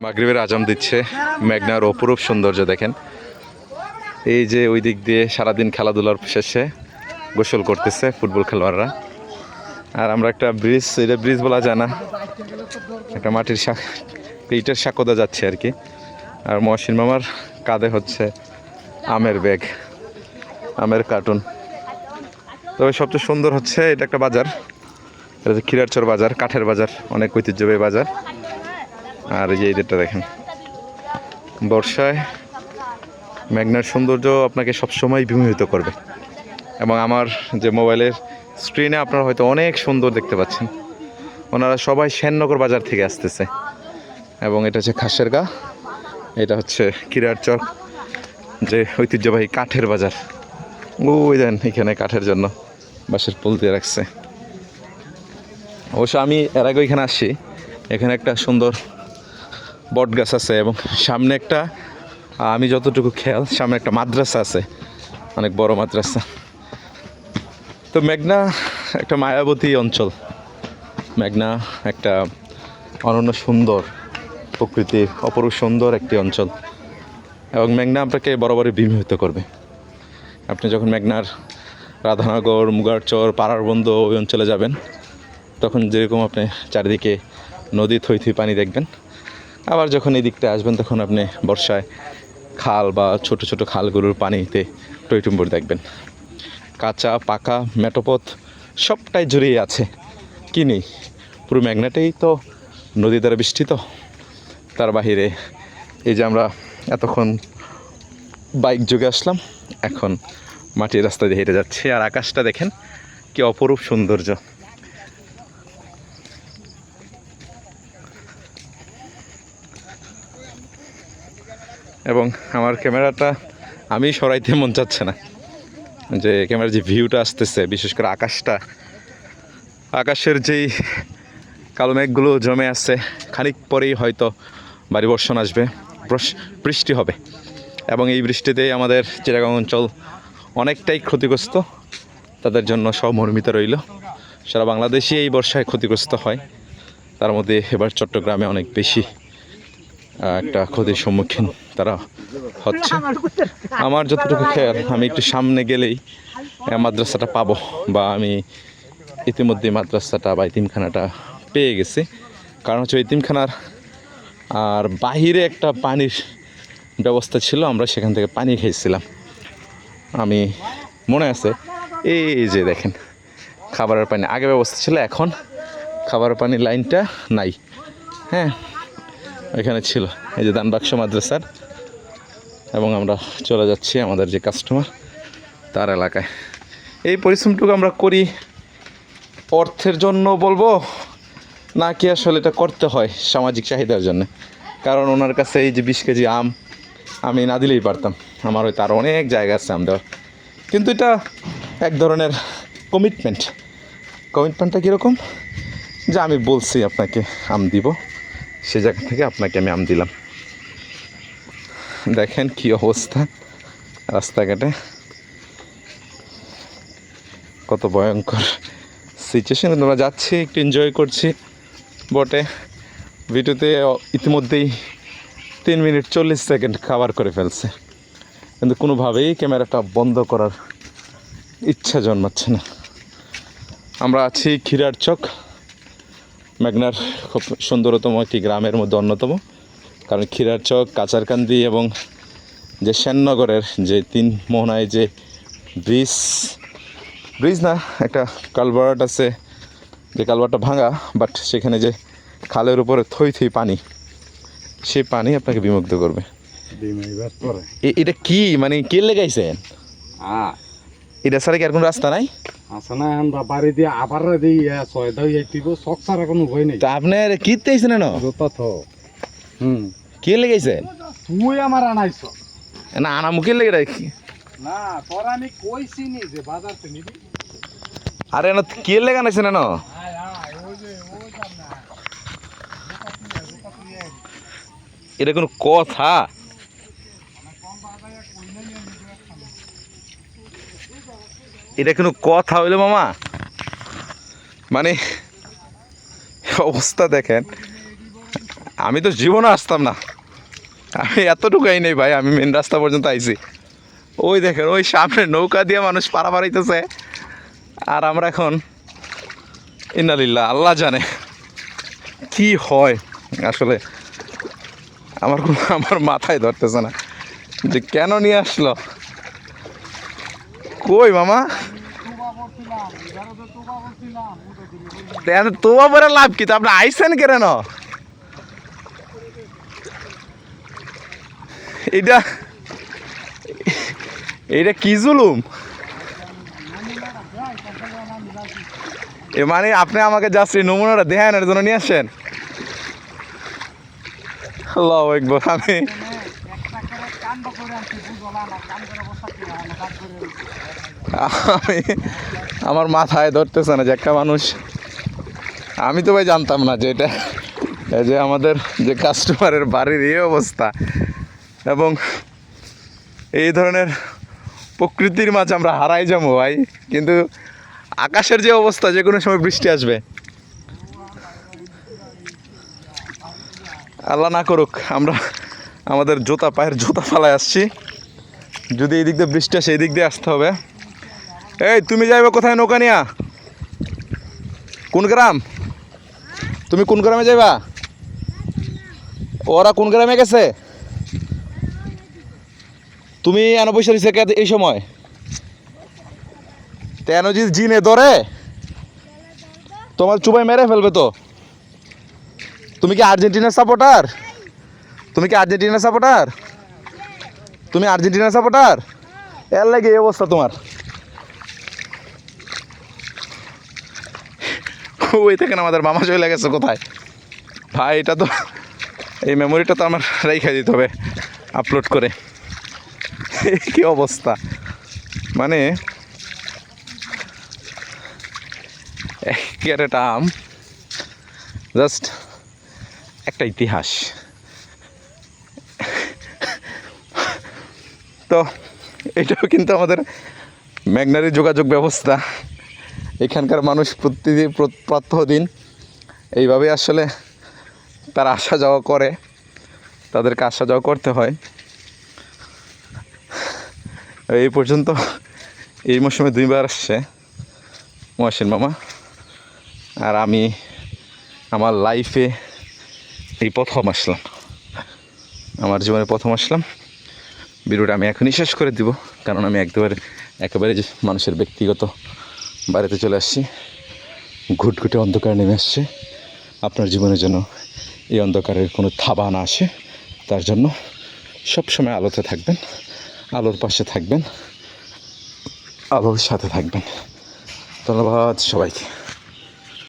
মাগরিবের আজান দিচ্ছে। মেঘনার অপরূপ সৌন্দর্য দেখেন। এই যে ওই দিক দিয়ে সারাদিন খেলাধুলার শেষে গোসল করতেছে ফুটবল খেলোয়াড়রা। আর আমরা একটা ব্রিজ, এটা ব্রিজ বলা যায় না, একটা মাটির ইটের সাঁকোদা যাচ্ছে আর কি। আর মহসিন মামার কাঁধে হচ্ছে আমের ব্যাগ, আমের কার্টুন। তবে সবচেয়ে সুন্দর হচ্ছে এটা একটা বাজার, এটা হচ্ছে খিরারচর বাজার, কাঠের বাজার, অনেক ঐতিহ্যবাহী বাজার। আর এই যে এদেরটা দেখেন, বর্ষায় মেঘনার সৌন্দর্য আপনাকে সবসময় বিমোহিত করবে। এবং আমার যে মোবাইলের স্ক্রিনে আপনারা হয়তো অনেক সুন্দর দেখতে পাচ্ছেন, ওনারা সবাই শ্যাননগর বাজার থেকে আসতেছে। এবং এটা হচ্ছে খাসের গা, এটা হচ্ছে খিরারচর যে ঐতিহ্যবাহী কাঠের বাজার। ওই দেন এখানে কাঠের জন্য বাঁশের পুল দিয়ে রাখছে। অবশ্য আমি এর আগে এখানে আসছি, এখানে একটা সুন্দর বট গাছ আছে এবং সামনে একটা, আমি যতটুকু খেয়াল, সামনে একটা মাদ্রাসা আছে, অনেক বড় মাদ্রাসা। তো মেঘনা একটা মায়াবতী অঞ্চল, মেঘনা একটা অনন্য সুন্দর প্রকৃতির অপরূপ সুন্দর একটি অঞ্চল। এবং মেঘনা আপনাকে বরাবরই বিমোহিত করবে। আপনি যখন মেঘনার রাধানগর, মুগারচর, পাড়ারবন্দ ওই অঞ্চলে যাবেন, তখন যেরকম আপনি চারিদিকে নদী থই থই পানি দেখবেন। আবার যখন এই দিকটা আসবেন, তখন আপনি বর্ষায় খাল বা ছোট ছোট খালগুলোর পানিতে টইটুম্বুর দেখবেন। কাঁচা পাকা মেটোপথ সবটাই জড়িয়ে আছে, কি নেই, পুরো মেঘনাটাই তো নদী দ্বারা বেষ্টিত। তার বাহিরে এই যে আমরা এতক্ষণ বাইক যোগে আসলাম, এখন মাটির রাস্তা দিয়ে হেঁটে যাচ্ছি। আর আকাশটা দেখেন কি অপরূপ সৌন্দর্য। এবং আমার ক্যামেরাটা আমি সরাইতে মন চাচ্ছে না, যে ক্যামেরার যে ভিউটা আসতেছে, বিশেষ করে আকাশটা, আকাশের যেই কালো মেঘগুলো জমে আছে, খানিক পরেই হয়তো ভারী বর্ষণ আসবে, বৃষ্টি হবে। এবং এই বৃষ্টিতেই আমাদের চিটাগাং অঞ্চল অনেকটাই ক্ষতিগ্রস্ত, তাদের জন্য সহমর্মিতা রইল। সারা বাংলাদেশে এই বর্ষায় ক্ষতিগ্রস্ত হয়, তার মধ্যে এবার চট্টগ্রামে অনেক বেশি একটা ক্ষতির সম্মুখীন তারা হচ্ছে। আমার যতটুকু খেয়াল, আমি একটু সামনে গেলেই মাদ্রাসাটা পাবো, বা আমি ইতিমধ্যে মাদ্রাসাটা বা ইতিমখানাটা পেয়ে গেছি। কারণ হচ্ছে ইতিমখানার আর বাহিরে একটা পানির ব্যবস্থা ছিল, আমরা সেখান থেকে পানি খেয়েছিলাম। আমি মনে আছে, এই যে দেখেন খাবারের পানি আগে ব্যবস্থা ছিল, এখন খাবারের পানির লাইনটা নাই। হ্যাঁ, এখানে ছিল এই যে দানবাক্স মাদ্রাসার। এবং আমরা চলে যাচ্ছি আমাদের যে কাস্টমার তার এলাকায়। এই পরিশ্রমটুকু আমরা করি অর্থের জন্য বলবো, নাকি আসলে এটা করতে হয় সামাজিক চাহিদার জন্য? কারণ ওনার কাছে এই যে 20 কেজি আম আমি না দিলেই পারতাম, আমার হয়তো আরও অনেক জায়গা আছে আম দেওয়ার। কিন্তু এটা এক ধরনের কমিটমেন্টটা কীরকম, যে আমি বলছি আপনাকে আম দিব, সে জায়গা থেকে আপনাকে আমি আম দিলাম। দেখেন কি অবস্থা রাস্তাঘাটে, কত ভয়ঙ্কর সিচুয়েশন। আমরা যাচ্ছি, একটু এনজয় করছি বটে। ভিডিওতে ইতিমধ্যেই 3 মিনিট 40 সেকেন্ড খাবার করে ফেলছে, কিন্তু কোনোভাবেই ক্যামেরাটা বন্ধ করার ইচ্ছা জন্মাচ্ছে না। আমরা আছি খিরারচক, মেঘনার খুব সুন্দরতম একটি গ্রামের মধ্যে অন্যতম। কারণ খিরারচক, কাচারকান্দি এবং যে শ্যাননগরের যে 3 মোহনায় যে ব্রিজ না, একটা কালভার্ট আছে, যে কালভার্টটা ভাঙা, বাট সেখানে যে খালের উপরে থই থই পানি, সেই পানি আপনাকে বিমুগ্ধ করবে। এটা কি মানে কে লেগাইছেন? এটা ছাড়া কি আর কোনো রাস্তা নাই? বাড়ি দিয়ে আবার কোনো ভয় নেই। তা আপনার কি তেইছেন না কে লেগাইছেন? তুই আমার আনাইছ না, আনা মুখে লেগে রাখি না, তোর আমি কইছি নি যে বাজার থেকে নিবি। আরে না, কে লেগানাইছেন না? এটা কোনো কথা? এটা কোনো কথা হইলো মামা? মানে অবস্থা দেখেন, আমি তো জীবনও আসতাম না, আমি এতটুকুই নেই ভাই, আমি মেন রাস্তা পর্যন্ত আইছি। ওই দেখেন ওই সামনে নৌকা দিয়ে মানুষ পারাপার হইতেছে, আর আমরা এখন ইন্নালিল্লাহ, আল্লাহ জানে কি হয় আসলে। আমার মাথায় ধরতেছে না যে কেন নিয়ে আসলো। কই মামা, তোমার পরে লাভ কি, তো আপনি আইসেন কেন? এটা এটা কি জুলুম, এ মানে আপনি আমাকে জাস্ট এই নমুনাটা দেখেন এর জন্য নিয়ে আসেন? আল্লাহু আকবার। আমি আমি আমার মাথায় ধরতেছে না যে একটা মানুষ, আমি তো ভাই জানতাম না যে এটা, এই যে আমাদের যে কাস্টমারের বাড়ির এই অবস্থা, এবং এই ধরনের প্রকৃতির মাঝে আমরা হারাই যাবো ভাই। কিন্তু আকাশের যে অবস্থা, যে কোনো সময় বৃষ্টি আসবে, আল্লাহ না করুক। আমরা আমাদের পায়ের জুতা ফালায় আসছি, যদি এই দিক দিয়ে বৃষ্টি আসে এই দিক দিয়ে আসতে হবে। এই তুমি যাইবে কোথায় নৌকা নিয়া? কোন গ্রাম? তুমি কোন গ্রামে যাইবা? ওরা কোন গ্রামে গেছে? তুমি এনে বসে রয়েছে এই সময়? তেন যদি জিনে ধরে তোমার চুবাই মেরে ফেলবে তো। তুমি কি আর্জেন্টিনার সাপোর্টার? তুমি আর্জেন্টিনার সাপোর্টার? এর লাগে এই অবস্থা তোমার। ওই দেখেন আমাদের মামা চলে গেছে কোথায় ভাই। এটা তো, এই মেমোরিটা তো আমার রেখে দিতে হবে আপলোড করে। কি অবস্থা, মানে ক্যারেট আম, জাস্ট একটা ইতিহাস। তো এটাও কিন্তু আমাদের মেঘনারী যোগাযোগ ব্যবস্থা। এখানকার মানুষ প্রত্যহ দিন এইভাবে আসলে তারা আসা যাওয়া করে, তাদেরকে আসা যাওয়া করতে হয়। এই পর্যন্ত এই মৌসুমে 2 বার আসছে মহসিন মামা, আর আমি আমার লাইফে এই প্রথম আসলাম, আমার জীবনে প্রথম আসলাম। ভিডিওটা আমি এখনই শেষ করে দিব, কারণ আমি একেবারে যে মানুষের ব্যক্তিগত বাড়িতে চলে আসছি। ঘুটঘুটে অন্ধকার নেমে আসছে, আপনার জীবনের জন্য এই অন্ধকারের কোনো থাবা না আসে, তার জন্য সবসময় আলোতে থাকবেন, আলোর পাশে থাকবেন, আলোর সাথে থাকবেন। ধন্যবাদ সবাইকে।